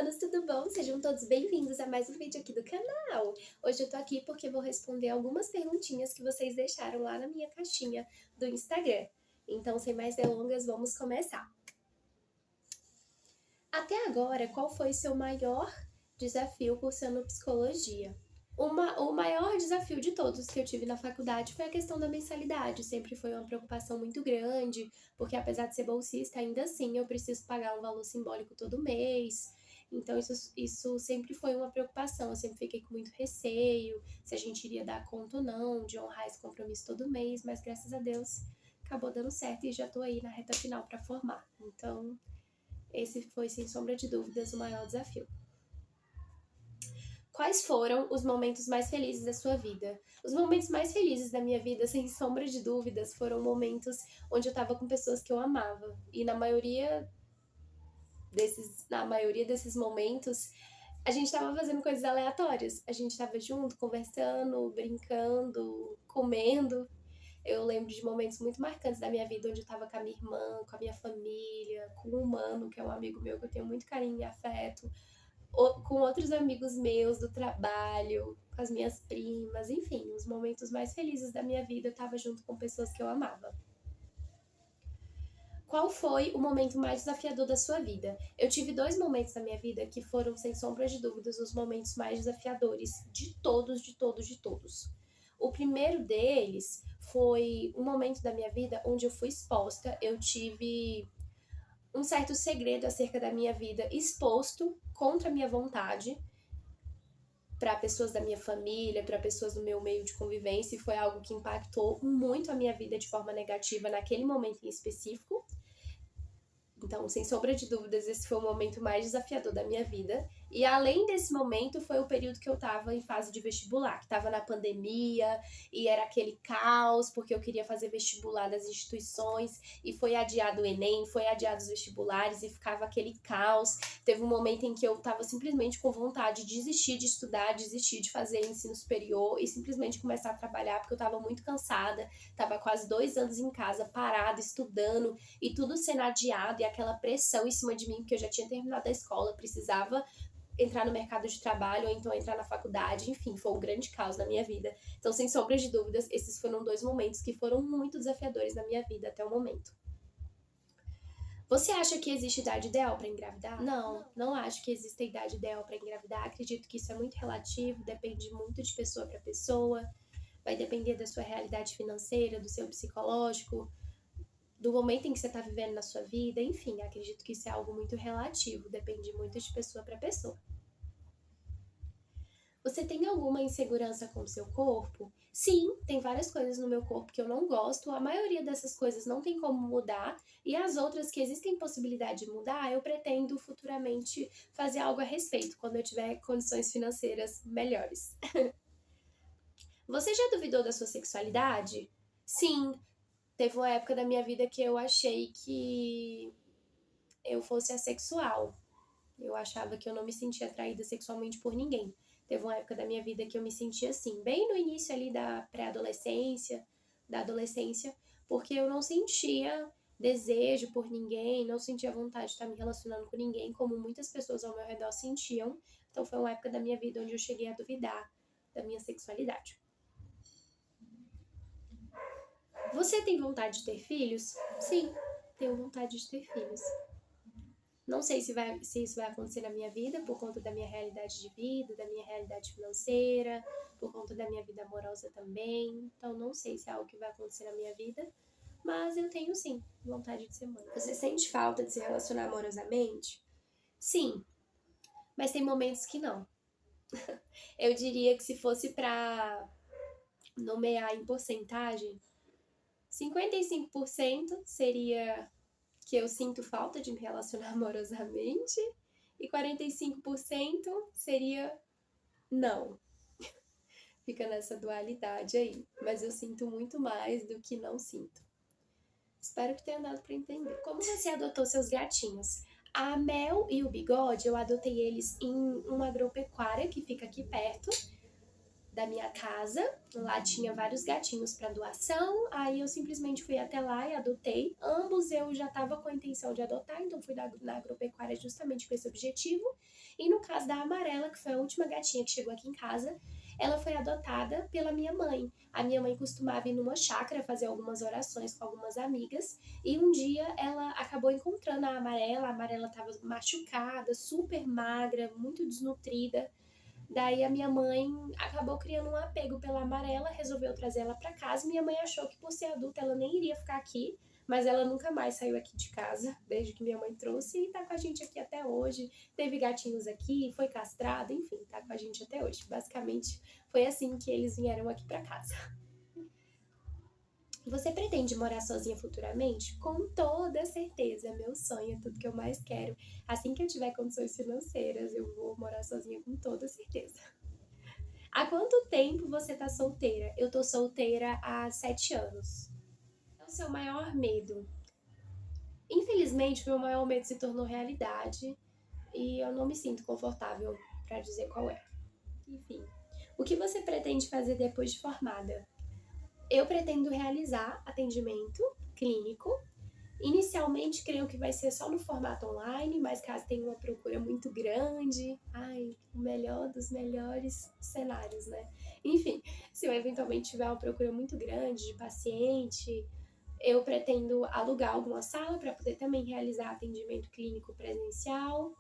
humanos, tudo bom? Sejam todos bem-vindos a mais um vídeo aqui do canal. Hoje eu tô aqui porque vou responder algumas perguntinhas que vocês deixaram lá na minha caixinha do Instagram. Então, sem mais delongas, vamos começar. Até agora, qual foi seu maior desafio cursando psicologia? O maior desafio de todos que eu tive na faculdade foi a questão da mensalidade. Sempre foi uma preocupação muito grande, porque apesar de ser bolsista, ainda assim eu preciso pagar um valor simbólico todo mês. Então isso sempre foi uma preocupação. Eu sempre fiquei com muito receio se a gente iria dar conta ou não de honrar esse compromisso todo mês, mas graças a Deus acabou dando certo e já tô aí na reta final para formar. Então, esse foi, sem sombra de dúvidas, o maior desafio. Quais foram os momentos mais felizes da sua vida? Os momentos mais felizes da minha vida, sem sombra de dúvidas, foram momentos onde eu tava com pessoas que eu amava. E na maioria desses momentos, a gente tava fazendo coisas aleatórias. A gente tava junto, conversando, brincando, comendo. Eu lembro de momentos muito marcantes da minha vida, onde eu tava com a minha irmã, com a minha família, com o Mano, que é um amigo meu que eu tenho muito carinho e afeto, com outros amigos meus do trabalho, com as minhas primas, enfim, os momentos mais felizes da minha vida eu tava junto com pessoas que eu amava. Qual foi o momento mais desafiador da sua vida? Eu tive 2 momentos da minha vida que foram, sem sombra de dúvidas, os momentos mais desafiadores de todos, de todos, de todos. O primeiro deles foi um momento da minha vida onde eu fui exposta, eu tive um certo segredo acerca da minha vida exposto contra a minha vontade para pessoas da minha família, para pessoas do meu meio de convivência, e foi algo que impactou muito a minha vida de forma negativa naquele momento em específico. Então, sem sombra de dúvidas, esse foi o momento mais desafiador da minha vida. E além desse momento, foi o período que eu tava em fase de vestibular, que tava na pandemia, e era aquele caos, porque eu queria fazer vestibular das instituições, e foi adiado o Enem, foi adiado os vestibulares, e ficava aquele caos. Teve um momento em que eu tava simplesmente com vontade de desistir de estudar, desistir de fazer ensino superior, e simplesmente começar a trabalhar, porque eu tava muito cansada, tava quase 2 anos em casa, parada, estudando, e tudo sendo adiado, e aquela pressão em cima de mim, porque eu já tinha terminado a escola, precisava entrar no mercado de trabalho, ou então entrar na faculdade, enfim, foi um grande caos na minha vida. Então, sem sombra de dúvidas, esses foram 2 momentos que foram muito desafiadores na minha vida até o momento. Você acha que existe idade ideal para engravidar? Não acho que exista idade ideal para engravidar. Acredito que isso é muito relativo, depende muito de pessoa para pessoa, vai depender da sua realidade financeira, do seu psicológico, do momento em que você está vivendo na sua vida, enfim, acredito que isso é algo muito relativo, depende muito de pessoa para pessoa. Você tem alguma insegurança com o seu corpo? Sim, tem várias coisas no meu corpo que eu não gosto, a maioria dessas coisas não tem como mudar, e as outras que existem possibilidade de mudar, eu pretendo futuramente fazer algo a respeito, quando eu tiver condições financeiras melhores. Você já duvidou da sua sexualidade? Sim, teve uma época da minha vida que eu achei que eu fosse assexual. Eu achava que eu não me sentia atraída sexualmente por ninguém. Teve uma época da minha vida que eu me sentia assim, bem no início ali da pré-adolescência, da adolescência, porque eu não sentia desejo por ninguém, não sentia vontade de estar me relacionando com ninguém, como muitas pessoas ao meu redor sentiam. Então foi uma época da minha vida onde eu cheguei a duvidar da minha sexualidade. Você tem vontade de ter filhos? Sim, tenho vontade de ter filhos. Não sei se isso vai acontecer na minha vida, por conta da minha realidade de vida, da minha realidade financeira, por conta da minha vida amorosa também. Então, não sei se é algo que vai acontecer na minha vida, mas eu tenho sim vontade de ser mãe. Você sente falta de se relacionar amorosamente? Sim, mas tem momentos que não. Eu diria que se fosse pra nomear em porcentagem, 55% seria que eu sinto falta de me relacionar amorosamente, e 45% seria não. Fica nessa dualidade aí, mas eu sinto muito mais do que não sinto. Espero que tenha dado para entender. Como você adotou seus gatinhos? A Mel e o Bigode, eu adotei eles em uma agropecuária que fica aqui perto da minha casa. Lá tinha vários gatinhos para doação, aí eu simplesmente fui até lá e adotei. Ambos eu já estava com a intenção de adotar, então fui na agropecuária justamente com esse objetivo. E no caso da Amarela, que foi a última gatinha que chegou aqui em casa, ela foi adotada pela minha mãe. A minha mãe costumava ir numa chácara fazer algumas orações com algumas amigas e um dia ela acabou encontrando a Amarela estava machucada, super magra, muito desnutrida. Daí a minha mãe acabou criando um apego pela Amarela, resolveu trazer ela para casa. Minha mãe achou que por ser adulta ela nem iria ficar aqui, mas ela nunca mais saiu aqui de casa, desde que minha mãe trouxe, e tá com a gente aqui até hoje. Teve gatinhos aqui, foi castrada, enfim, tá com a gente até hoje. Basicamente, foi assim que eles vieram aqui para casa. Você pretende morar sozinha futuramente? Com toda certeza, é meu sonho, é tudo que eu mais quero. Assim que eu tiver condições financeiras, eu vou morar sozinha com toda certeza. Há quanto tempo você tá solteira? Eu tô solteira há 7 anos. É o seu maior medo? Infelizmente, meu maior medo se tornou realidade e eu não me sinto confortável para dizer qual é. Enfim, o que você pretende fazer depois de formada? Eu pretendo realizar atendimento clínico. Inicialmente, creio que vai ser só no formato online, mas caso tenha uma procura muito grande, o melhor dos melhores cenários, né? Enfim, se eu eventualmente tiver uma procura muito grande de paciente, eu pretendo alugar alguma sala para poder também realizar atendimento clínico presencial.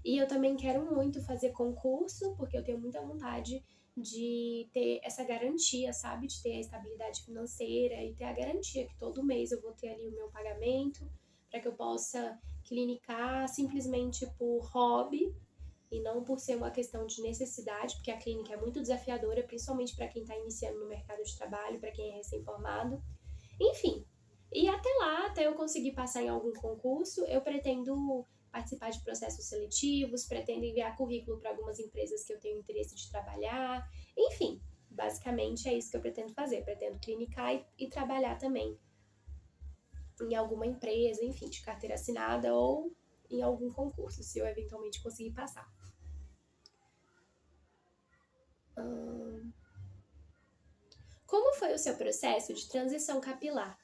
E eu também quero muito fazer concurso, porque eu tenho muita vontade de ter essa garantia, sabe? De ter a estabilidade financeira e ter a garantia que todo mês eu vou ter ali o meu pagamento, para que eu possa clinicar simplesmente por hobby e não por ser uma questão de necessidade, porque a clínica é muito desafiadora, principalmente para quem está iniciando no mercado de trabalho, para quem é recém-formado. Enfim, e até lá, até eu conseguir passar em algum concurso, eu pretendo participar de processos seletivos, pretendo enviar currículo para algumas empresas que eu tenho interesse de trabalhar. Enfim, basicamente é isso que eu pretendo fazer. Pretendo clinicar e trabalhar também em alguma empresa, enfim, de carteira assinada ou em algum concurso, se eu eventualmente conseguir passar. Como foi o seu processo de transição capilar?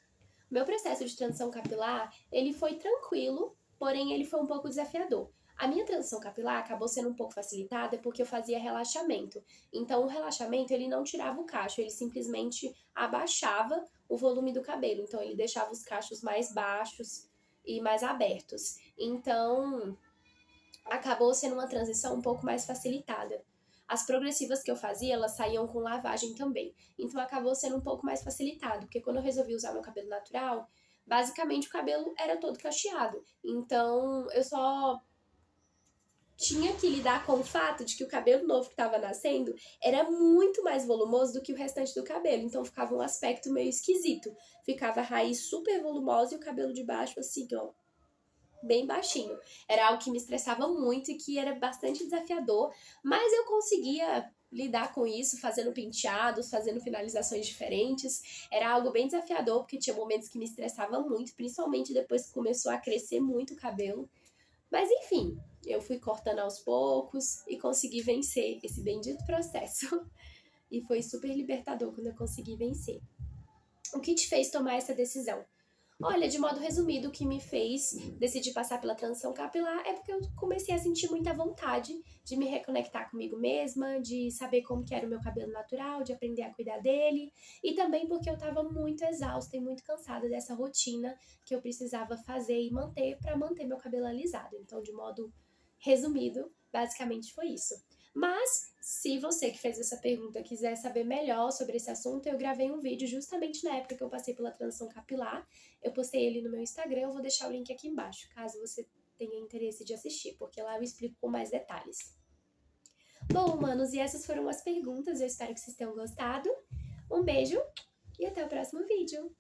Meu processo de transição capilar, ele foi tranquilo, porém ele foi um pouco desafiador. A minha transição capilar acabou sendo um pouco facilitada porque eu fazia relaxamento. Então o relaxamento ele não tirava o cacho, ele simplesmente abaixava o volume do cabelo. Então ele deixava os cachos mais baixos e mais abertos. Então acabou sendo uma transição um pouco mais facilitada. As progressivas que eu fazia, elas saíam com lavagem também. Então acabou sendo um pouco mais facilitado, porque quando eu resolvi usar meu cabelo natural, basicamente o cabelo era todo cacheado. Então eu só tinha que lidar com o fato de que o cabelo novo que estava nascendo era muito mais volumoso do que o restante do cabelo. Então ficava um aspecto meio esquisito. Ficava a raiz super volumosa e o cabelo de baixo assim, ó, bem baixinho. Era algo que me estressava muito e que era bastante desafiador, mas eu conseguia lidar com isso, fazendo penteados, fazendo finalizações diferentes. Era algo bem desafiador, porque tinha momentos que me estressava muito, principalmente depois que começou a crescer muito o cabelo. Mas enfim, eu fui cortando aos poucos e consegui vencer esse bendito processo. E foi super libertador quando eu consegui vencer. O que te fez tomar essa decisão? Olha, de modo resumido, o que me fez decidir passar pela transição capilar é porque eu comecei a sentir muita vontade de me reconectar comigo mesma, de saber como que era o meu cabelo natural, de aprender a cuidar dele, e também porque eu estava muito exausta e muito cansada dessa rotina que eu precisava fazer e manter para manter meu cabelo alisado. Então, de modo resumido, basicamente foi isso. Mas, se você que fez essa pergunta quiser saber melhor sobre esse assunto, eu gravei um vídeo justamente na época que eu passei pela transição capilar. Eu postei ele no meu Instagram, eu vou deixar o link aqui embaixo, caso você tenha interesse de assistir, porque lá eu explico com mais detalhes. Bom, humanos, e essas foram as perguntas, eu espero que vocês tenham gostado. Um beijo e até o próximo vídeo!